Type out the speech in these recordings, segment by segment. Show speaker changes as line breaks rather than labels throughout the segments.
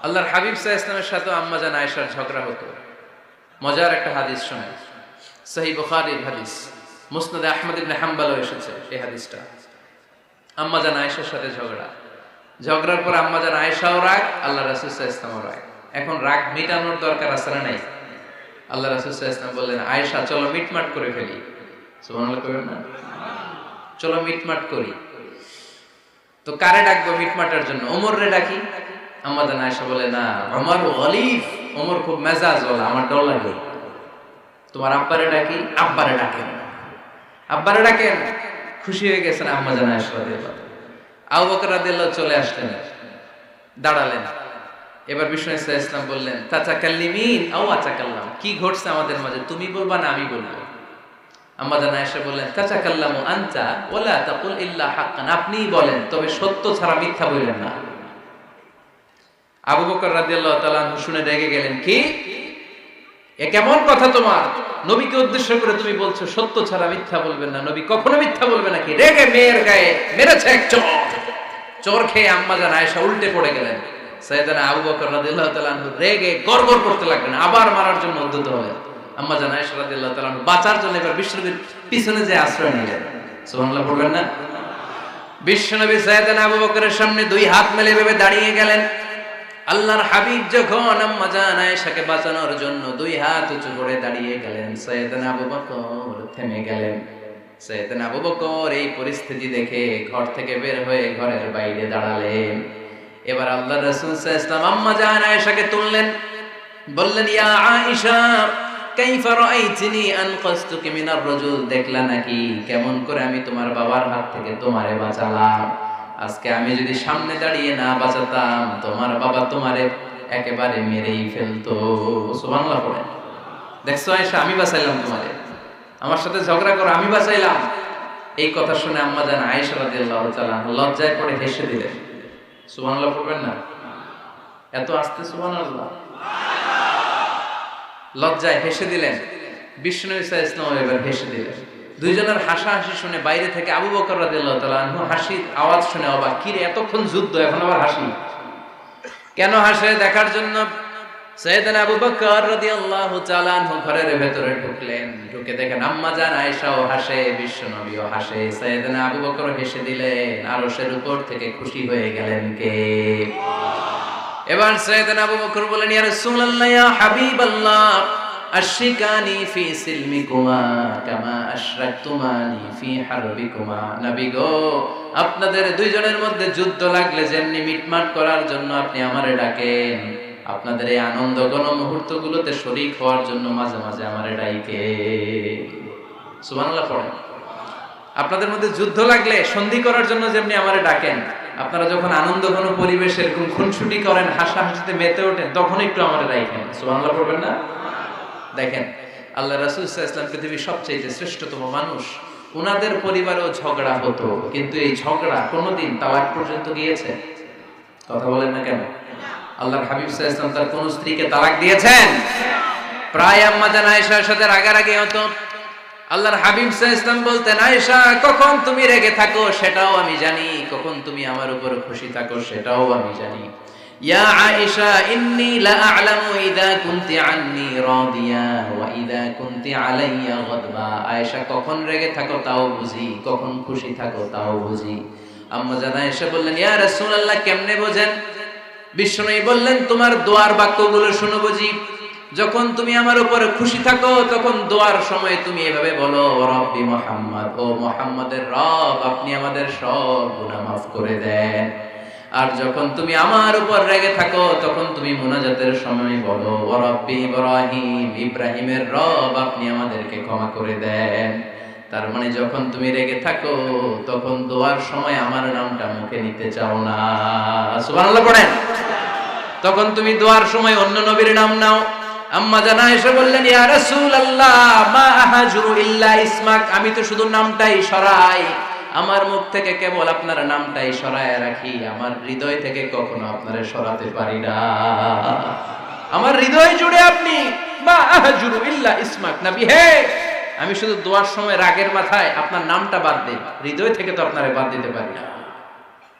আল্লাহর হাবিব সাল্লাল্লাহু আলাইহি ওয়াসাল্লামের সাথে আম্মা জান আয়েশার ঝগড়া হতো। মজার একটা হাদিস শোনেন, সহিহ বুখারীর হাদিস, মুসনাদে আহমদ ইবনে হাম্বলও এসেছে এই হাদিসটা। আম্মা জান আয়েশার সাথে ঝগড়ার পর আম্মা জান আয়েশাও রাগ, আল্লাহ রাসূল সাল্লাল্লাহু আলাইহি ওয়াসাল্লামও রাগ। এখন রাগ মিটানোর দরকার আছে না নাই? আল্লাহ রাসূল সাল্লাল্লাহু আলাইহি ওয়াসাল্লাম বললেন, আয়েশা চলো মিটমাট করে ফেলি। সুবহানাল্লাহ কইবেন না? চলো মিটমাট করি। তো কারে ডাকবো মিটমাটের জন্য? ওমর রে ডাকি। আম্মা জান আয়েশা বলে, না, ওমর গলিফ, ওমর খুব মেজাজ ওয়ালা, আমার ডর লাগে। তোমার আব্বারে ডাকি। আব্বারে ডাকেন, আব্বারে ডাকেন। খুশি হয়ে গেছেন আম্মা জান আয়েশা রাদিয়াল্লাহু তাআলা। আবু বকর রাদিয়াল্লাহু চলে আসলেন, দাঁড়ালেন। এবার বিষ্ণু সাল্লাল্লাহু আলাইহি ওয়াসাল্লাম বললেন, তাতাকাল্লিমিন আও আতাকাল্লাম, কি ঘটছে আমাদের মাঝে, তুমি বলবা না আমি বলবো? আম্মা জান আয়েশা বললেন, তাতাকাল্লামু আনতা ওয়ালা তাকুল ইল্লা হাক্কান, আপনিই বলেন তবে সত্য ছাড়া মিথ্যা বলবেন না। আবু বকর রাদিয়াল্লাহু তাআলা শুনে রেগে গেলেন, কি এ কেমন কথা তোমার? নবীকে উদ্দেশ্য করে তুমি বলছো সত্য ছাড়া মিথ্যা বলবেন না, নবী কখনো মিথ্যা বলবে নাকি? রেগে মেয়ের গায়ে মেরেছে এক চোর। চোর খেয়ে আম্মা জান আয়েশা উল্টে পড়ে গেলেন। সাইয়েদনা আবু বকর রাদিয়াল্লাহু তাআলা রেগে গড়গড় করতে লাগলেন, আবার মারার জন্য উদ্যত হলেন। আম্মা জান আয়েশা রাদিয়াল্লাহু তাআলা বাঁচার জন্য এবার বিশ্বনবীর পিছনে যে আশ্রয় নিলেন। সুবহানাল্লাহ বলবেন না? বিশ্বনবী সাইয়েদনা আবু বকরের সামনে দুই হাত মেলে ভেবে দাঁড়িয়ে গেলেন। আল্লাহর হাবিব যখন আম্মা জান আয়েশাকে বাঁচানোর জন্য দুই হাত উঁচু করে দাঁড়িয়ে গেলেন, সাইয়েদনা আবু বকর থেমে গেলেন। সাইয়েদনা আবু বকর এই পরিস্থিতি দেখে ঘর থেকে বের হয়ে ঘরের বাইরে দাঁড়ালেন। এবার আল্লাহর রাসূল সাল্লাল্লাহু আলাইহি ওয়াসাল্লাম আম্মা জান আয়েশাকে তুললেন, বললেন, ইয়া আয়েশা কাইফা রাআইতিনি আনকাসতুকি মিনার রাজুল, দেখলা নাকি কেমন করে আমি তোমার বাবার হাত থেকে তোমারে বাঁচালাম? আজকে আমি যদি সামনে দাঁড়িয়ে না বাঁচাতাম, তোমার বাবা তোমারে একেবারে মেরেই ফেলতো। সুবহানাল্লাহ পড়েন। দেখছো আয়েশা, আমি বাঁচাইলাম তোমারে, আমার সাথে ঝগড়া করো, আমি বাঁচাইলাম। এই কথা শুনে আম্মা জান আয়েশা রাদিয়াল্লাহু তাআলা লজ্জায় পড়ে হেসে দিলেন। সুবহানাল্লাহ পড়বেন না? এত আস্তে সুবহানাল্লাহ। লজ্জায় হেসে দিলেন। বিষ্ণু ইসলাম এবার হেসে দিলেন। দুইজনের হাসাহাসি শুনে বাইরে থেকে আবু বকর রাদিয়াল্লাহু তাআলা আনহু হাসির আওয়াজ শুনে অবাক, কি রে এতক্ষণ যুদ্ধ এখন আবার হাসি? কেন হাসে দেখার জন্য সাইয়েদনা আবু বকর রাদিয়াল্লাহু তাআলা আনহু ঘরের ভেতরে ঢুকলেন। ঢুকে দেখেন আম্মা জান আয়েশাও হাসে, বিশ্বনবীও হাসে, সাইয়েদনা আবু বকর হেসে দিলেন। আরশের উপর থেকে খুশি হয়ে গেলেন কে? এবার সাইয়েদনা আবু বকর বলেন, ইয়া রাসূলুল্লাহ, ইয়া হাবিবাল্লাহ, আশরিকানি ফি সিলমিকুমা কামা আশরাকতুমানি ফি হারবিকুমা। নবী গো, আপনাদের দুইজনের মধ্যে যুদ্ধ লাগলে যেমনি মিটমাট করার জন্য আপনি আমারে ডাকেন, আপনাদের এই আনন্দ ঘন মুহূর্তগুলোতে শরীক হওয়ার জন্য মাঝে মাঝে আমারে ডাইকে। সুবহানাল্লাহ পড়েন। আপনাদের মধ্যে যুদ্ধ লাগলে সন্ধি করার জন্য যেমনি আমারে ডাকেন, আপনারা যখন আনন্দ ঘন পরিবেশে এরকম খুনসুটি করেন, হাসাহাসিতে মেতে ওঠেন, তখন একটু আমারে ডাকেন। সুবহানাল্লাহ পড়বেন না? দেখেন, আল্লাহ রাসূল সাল্লাল্লাহু আলাইহি ওয়াসাল্লাম পৃথিবীর সবচেয়ে শ্রেষ্ঠতম মানুষ, ওনাদের পরিবারেও ঝগড়া হতো, কিন্তু এই ঝগড়া কোনোদিন তালাক পর্যন্ত গিয়েছে? কথা বলেন না কেন? আল্লাহর হাবিব সাল্লাল্লাহু আলাইহি ওয়াসাল্লাম তার কোন স্ত্রীকে তালাক দিয়েছেন? প্রায় আম্মা জান আয়েশার সাথে রাগারাগি হতো। আল্লাহর হাবিব সাল্লাল্লাহু আলাইহি ওয়াসাল্লাম বলতেন, আয়েশা কখন তুমি রেগে থাকো সেটাও আমি জানি, কখন তুমি আমার উপর খুশি থাকো সেটাও আমি জানি। ইয়া আয়েশা ইন্নী লা আ'লামু ইযা কুনতি আন্নী রাদিয়া ওয়া ইযা কুনতি আলাইয়া গাদবা। আয়েশা কখন রেগে থাকো তাও বুঝি, কখন খুশি থাকো তাও বুঝি। আম্মা জান আয়েশা বললেন, ইয়া রাসূলুল্লাহ, কেমনে বোঝেন? বিশ্বনবী বললেন, তোমার দোয়ার বাক্যগুলো শুনো বুঝি। যখন তুমি আমার উপর খুশি থাকো তখন দোয়ার সময় তুমি এভাবে বলো, রব্বি মুহাম্মদ, ও মুহাম্মাদের রব, আপনি আমাদের সব গুনাহ মাফ করে দেন। আর যখন তুমি আমার উপর রেগে থাকো তখন তুমি মুনাজাতের সময় বলো, রব্বি ইব্রাহিম, ইব্রাহিমের রব, আপনি আমাদেরকে ক্ষমা করে দেন। তার মানে যখন তুমি রেগে থাকো তখন দোয়ার সময় আমার নামটা মুখে নিতে চাও না। সুবহানাল্লাহ পড়েন। তখন তুমি দোয়ার সময় অন্য নবীর নাম নাও। আম্মা জান আয়েশা বললেন, ইয়া রাসূলুল্লাহ, মা আহাজুরু ইল্লা ইসমাক, আমি তো শুধু নামটাই সরাই, আমার মুখ থেকে কেবল আপনার নামটাই সরায় রাখি, আমার হৃদয় থেকে কখনো আপনারে সরাতে পারি না। আমার হৃদয় জুড়ে আপনি, মা আহাজুরু ইল্লা ইসমাক, নবী হে, আমি শুধু দোয়ার সময় রাগের মাথায় আপনার নামটা বাদ দেই, হৃদয় থেকে তো আপনারে বাদ দিতে পারি না।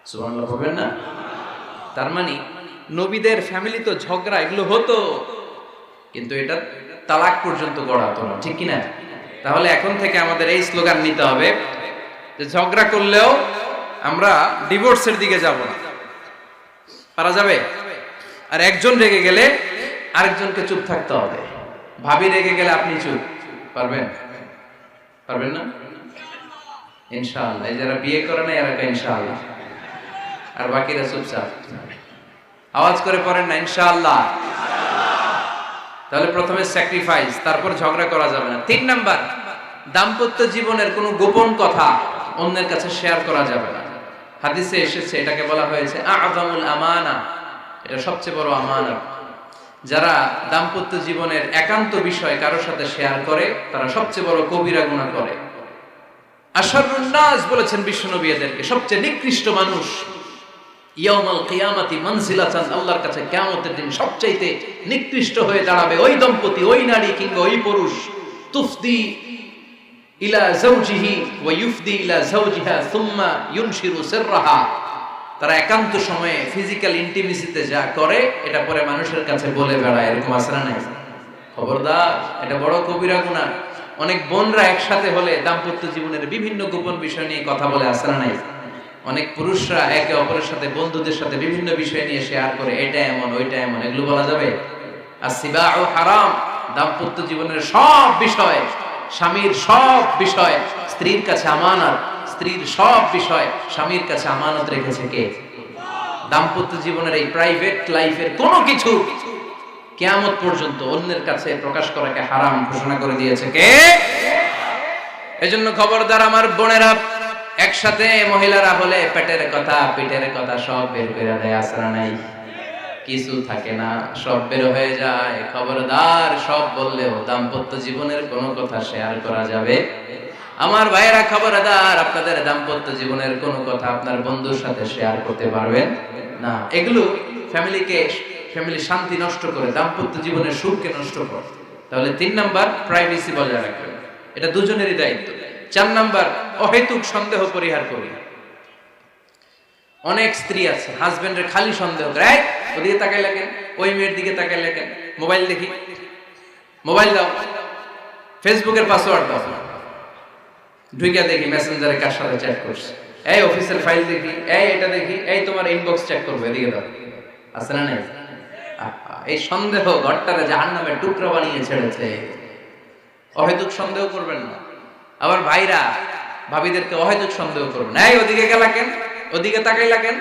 সুবহানাল্লাহ বলবেন না? তার মানে নবীদের ফ্যামিলি তো ঝগড়া এগুলো হতো, কিন্তু এটা তালাক পর্যন্ত গড়াতো না, ঠিক কিনা? তাহলে এখন থেকে আমাদের এই স্লোগান নিতে হবে যে ঝগড়া করলেও আমরা ডিভোর্সের দিকে যাব না। পারা যাবে? আর একজন রেগে গেলে আরেকজনকে চুপ থাকতে হবে। ভাবি রেগে গেলে আপনি চুপ, পারবেন? পারবেন না? ইনশাআল্লাহ। এই যারা বিয়ে করে না এরা ইনশাআল্লাহ, আর বাকিরা চুপচাপ। আওয়াজ করে পড়েন না ইনশাআল্লাহ। তাহলে প্রথমে স্যাক্রিফাইস, তারপর ঝগড়া করা যাবে না। 3 নাম্বার, দাম্পত্য জীবনের কোনো গোপন কথা অন্যের কাছে শেয়ার করা যাবে না। হাদিসে এসেছে, এটাকে বলা হয়েছে আযমুল আমানা, এটা সবচেয়ে বড় আমানত। যারা দাম্পত্য জীবনের একান্ত বিষয় কারোর সাথে শেয়ার করে তারা সবচেয়ে বড় কবিরা গুনাহ করে। আশারুন নাস বলেছেন বিশ্বনবী এদেরকে, সবচেয়ে নিকৃষ্ট মানুষ। ইয়াউমাল কিয়ামাতি মানজিলাতান, আল্লাহর কাছে কিয়ামতের দিন সবচাইতে নিকৃষ্ট হয়ে দাঁড়াবে ওই দম্পতি, ওই নারী কিংবা ওই পুরুষ। তুফদি ইলা যাওজিহি ওয়া ইউফদি ইলা যাওজিহা সুম্মা ইউনশিরু সিররাহা, তারা একান্ত সময়ে ফিজিক্যাল ইন্টিমেসিতে যা করে এটা পরে মানুষের কাছে বলে বেড়ায়। এরকম আছে না নাই? খবরদার, এটা বড় কবিরা গুনাহ। অনেক বোনরা একসাথে হলে দাম্পত্য জীবনের বিভিন্ন গোপন বিষয় নিয়ে কথা বলে, আছে না নাই? অনেক পুরুষরা একে অপরের সাথে, বন্ধুদের সাথে বিভিন্ন বিষয় নিয়ে শেয়ার করে, এটা এমন ওইটা এমন, এগুলো বলা যাবে? আসিবাউ হারাম। দাম্পত্য জীবনের সব বিষয়, স্বামীর সব বিষয় স্ত্রীর কাছে আমানত, স্ত্রীর সব বিষয় স্বামীর কাছে আমানত রেখেছে কে? দাম্পত্য জীবনের এই প্রাইভেট লাইফের কোনো কিছু কিয়ামত পর্যন্ত অন্যের কাছে প্রকাশ করাকে হারাম ঘোষণা করে দিয়েছে কে? এজন্য খবরদার আমার বোনেরা, একসাথে মহিলারা হলে পেটের কথা পিঠের কথা সব বের করে দেয়, আসরা নাই? কিছু থাকে না, সব বের হয়ে যায়। খবরদার, সব বললেও দাম্পত্য জীবনের কোনো কথা শেয়ার করা যাবে? আমার ভাইয়েরা খবরদার, আপনাদের দাম্পত্য জীবনের কোনো কথা আপনার বন্ধুর সাথে শেয়ার করতে পারবেন না। এগুলো ফ্যামিলি শান্তি নষ্ট করে, দাম্পত্য জীবনের সুখকে নষ্ট করে। তাহলে 3 নাম্বার, প্রাইভেসি বজায় রাখবেন, এটা দুজনেরই দায়িত্ব। 4 নাম্বার, অহেতুক সন্দেহ পরিহার করি। অনেক স্ত্রী আছে হাজবেন্ডের খালি সন্দেহ করে, এই ওদিকে তাকাই লাগেন, ওই মেয়ের দিকে তাকাই লাগেন, মোবাইল দেখি, মোবাইল দাও, ফেসবুকের পাসওয়ার্ড দাও, ঢুইকা দেখি মেসেঞ্জারে কার সাথে চ্যাট করছে, এই অফিসের ফাইল দেখি, এই এটা দেখি, এই তোমার ইনবক্স চেক করবো, এদিকে দাও। আছে না নাই? এই সন্দেহ ঘরটারে জাহান্নামের টুকরা বানিয়ে ছেড়েছে। অহেতুক সন্দেহ করবেন না। আবার ভাইরা ভাবিদেরকে অহেতুক সন্দেহ করবেন, এই ওদিকে গেলা কেন, ওদিকে তাকাইলা কেন,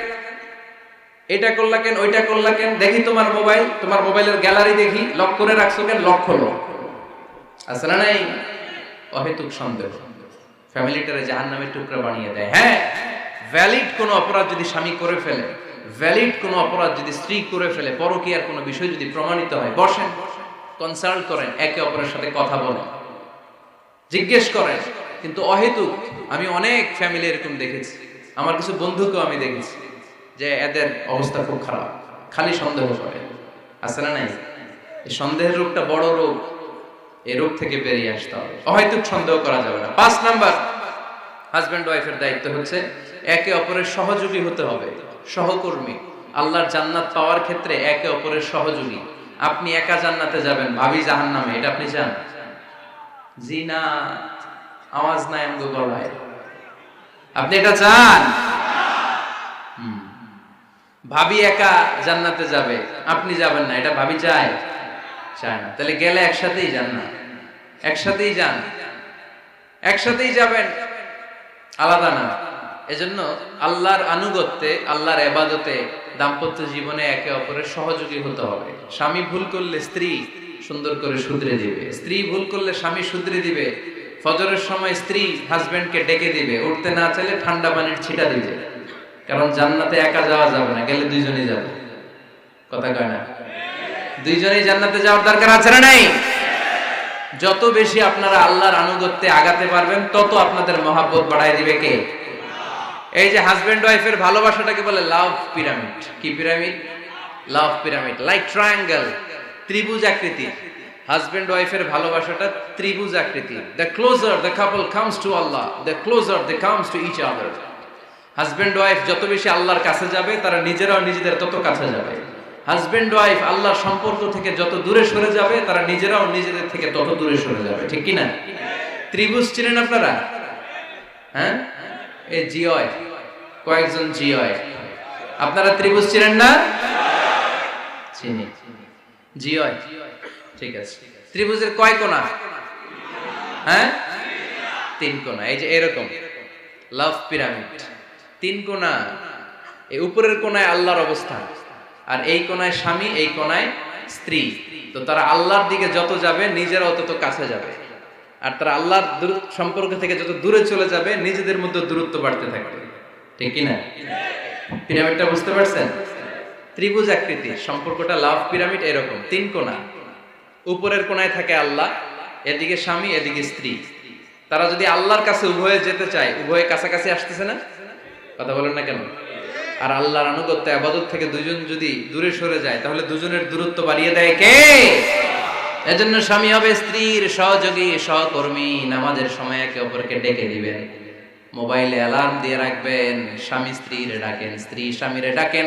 এটা করলা কেন, ওইটা করলা কেন, দেখি তোমার মোবাইল, তোমার মোবাইলের গ্যালারি দেখি, লক করে রাখছো কেন, লক খোলো। আছে না নাই? অহেতুক সন্দেহ ফ্যামিলিটারে জাহান্নামের টুকরা বানিয়ে দেয়। হ্যাঁ, ভ্যালিড কোনো অপরাধ যদি স্বামী করে ফেলে, ভ্যালিড কোনো অপরাধ যদি স্ত্রী করে ফেলে, পরকীয়ার কোনো বিষয় যদি প্রমাণিত হয়, বসেন, কনসাল্ট করেন, একে অপরের সাথে কথা বলেন, জিজ্ঞেস করেন। কিন্তু অহেতুক, আমি অনেক ফ্যামিলি এরকম দেখেছি, আমার কিছু বন্ধুকেও আমি দেখেছি যে এদের অবস্থা খুব খারাপ, খালি সন্দেহ করে। আছে না নাই? এই সন্দেহের রোগটা বড় রোগ, এই রোগ থেকে বেরিয়ে আসতে হবে। অহেতুক সন্দেহ করা যাবে না। 5 নাম্বার, হাজব্যান্ড ওয়াইফের দায়িত্ব হচ্ছে একে অপরের সহযোগী হতে হবে, সহকর্মী। আল্লাহর জান্নাত পাওয়ার ক্ষেত্রে একে অপরের সহযোগী। আপনি একা জান্নাতে যাবেন, ভাবি জাহান্নামে, এটা আপনি চান? জি না, আওয়াজ নাই আমগো গলায়। আপনি এটা চান? ভাবি একা জান্নাতে যাবে, আপনি যাবেন না, এটা ভাবি চায়? চায় না। তাহলে গেলে একসাথেই যান না, একসাথেই যান, একসাথেই যাবেন, আলাদা না। এজন্য আল্লাহর আনুগত্যে, আল্লাহর ইবাদতে, দাম্পত্য জীবনে একে অপরের সহযোগী হতে হবে। স্বামী ভুল করলে স্ত্রী সুন্দর করে শুধরে দিবে, স্ত্রী ভুল করলে স্বামী শুধরে দিবে। ফজরের সময় স্ত্রী হাজবেন্ডকে ডেকে দিবে, উঠতে না চাইলে ঠান্ডা পানির ছিটা দিবে। কারণ জান্নাতে একা যাওয়া যাবে না, গেলে দুইজনেই যাবে। কথা কয় না? দুইজনেই জান্নাতে যাওয়ার দরকার আছে না নাই? যত বেশি আপনারা আল্লাহর আনুগত্যে আগাতে পারবেন, তত আপনাদের মহাব্বত বাড়ায় দিবে কে? এই যে হাজবেন্ড ওয়াইফের ভালোবাসাটাকে বলে লাভ পিরামিড। কি pyramid? Love pyramid, like triangle, ত্রিভুজ আকৃতি। হাজবেন্ড ওয়াইফের ভালোবাসাটা ত্রিভুজ আকৃতি। The closer the couple comes to Allah, the closer they comes to each other. Husband wife যত বেশি আল্লাহর কাছে যাবে, তারা নিজেরাও নিজেদের তত কাছে যাবে। হাজবেন্ড ওয়াইফ আল্লাহর সম্পর্ক থেকে যত দূরে সরে যাবে তারা নিজেরাও নিজেদের থেকে তত দূরে সরে যাবে, ঠিক কি না? ত্রিভুজ চিনেন আপনারা? হ্যাঁ, এই জিওয় কয়েকজন জিওয়, আপনারা ত্রিভুজ চিনেন না? চিনি, জিওয়, ঠিক আছে। ত্রিভুজের কয় কোণা? হ্যাঁ, 3 কোণা। এই যে এরকম লাভ পিরামিড, 3 কোণা। এই উপরের কোণায় আল্লাহর অবস্থান, আর এই কোণায় স্বামী, এই কোণায় স্ত্রী। তো তারা আল্লাহর দিকে যত যাবে নিজেরাও তত কাছে যাবে, আর তারা আল্লাহর সম্পর্ক থেকে যত দূরে চলে যাবে নিজেদের মধ্যে দূরত্ব বাড়তে থাকবে, ঠিক কি না? পিরামিডটা বুঝতে পারছেন? ত্রিভুজ আকৃতির সম্পর্কটা লাভ পিরামিড এরকম, 3 কোণা। উপরের কোণায় থাকে আল্লাহ, এদিকে স্বামী, এদিকে স্ত্রী। তারা যদি আল্লাহর কাছে উভয়ে যেতে চায়, উভয়ে কাছাকাছি আসতেছে না? কথা বলেন না কেন? আর আল্লাহর আনুগত্য ইবাদত থেকে দুজন যদি দূরে সরে যায় তাহলে দুজনের দূরত্ব বাড়িয়ে দেয় কে? এজন্য স্বামী হবে স্ত্রীর সহযোগী, সহকর্মী। নামাজের সময় একে অপরকে ডেকে দিবেন, মোবাইলে অ্যালার্ম দিয়ে রাখবেন। স্বামী স্ত্রীরে ডাকেন, স্ত্রী স্বামীরে ডাকেন।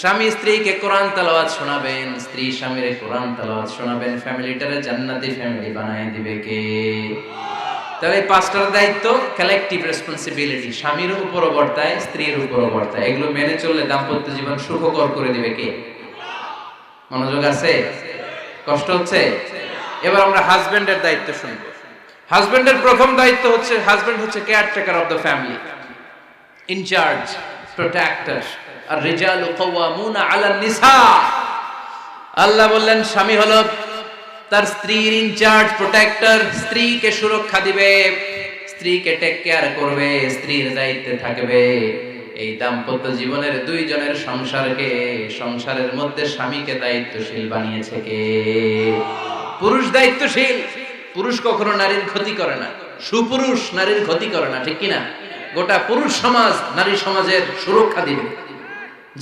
স্বামী স্ত্রীকে কোরআন তেলাওয়াত শোনাবেন, স্ত্রী স্বামীরে কোরআন তেলাওয়াত শোনাবেন। ফ্যামিলিটারে জান্নাতি ফ্যামিলি বানায় দিবে কে? তাহলে 5টার দায়িত্ব কালেকটিভ রেসপন্সিবিলিটি, স্বামীর উপরও বর্তায়, স্ত্রীর উপরও বর্তায়। এগুলো মেনে চললে দাম্পত্য জীবন সুখকর করে দিবে কে? মনোযোগ আছে? কষ্ট হচ্ছে? এবার আমরা হাজবেন্ডের দায়িত্ব শুনব। হাজবেন্ডের প্রথম দায়িত্ব হচ্ছে, হাজবেন্ড হচ্ছে caretaker of the family, incharge, protector. আর রিজালু কাওয়ামুনা আলান নিসা। আল্লাহ বললেন স্বামী হলো তার স্ত্রীর ইনচার্জ, প্রোটেক্টর। স্ত্রীকে সুরক্ষা দিবে, স্ত্রীকে টেক কেয়ার করবে, স্ত্রীর দায়িত্বে থাকবে। এই দাম্পত্য জীবনের দুইজনের সংসারকে, সংসারের মধ্যে স্বামীকে দায়িত্বশীল বানিয়েছে কে? পুরুষ দায়িত্বশীল। পুরুষ কখনো নারীর ক্ষতি করে না, সুপুরুষ নারীর ক্ষতি করে না, ঠিক কিনা? গোটা পুরুষ সমাজ নারী সমাজের সুরক্ষা দিবে।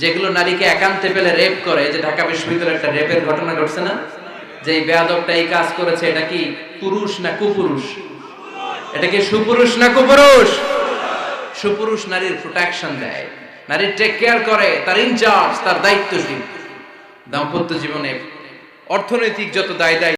যেগুলো নারীকে একান্তে পেলে রেপ করে, যে ঢাকা বিশ্ববিদ্যালয়ে একটা রেপের ঘটনা ঘটছে না, যে বেয়াদবটা এই কাজ করেছে, এটা কি পুরুষ না কুপুরুষ? এটা কি সুপুরুষ না কুপুরুষ? সুপুরুষ নারীর প্রোটেকশন দেয়, নারীর টেক কেয়ার করে, তার ইনচার্জ, তার দায়িত্বশীল। দাম্পত্য জীবনে অর্থনৈতিক যত দায়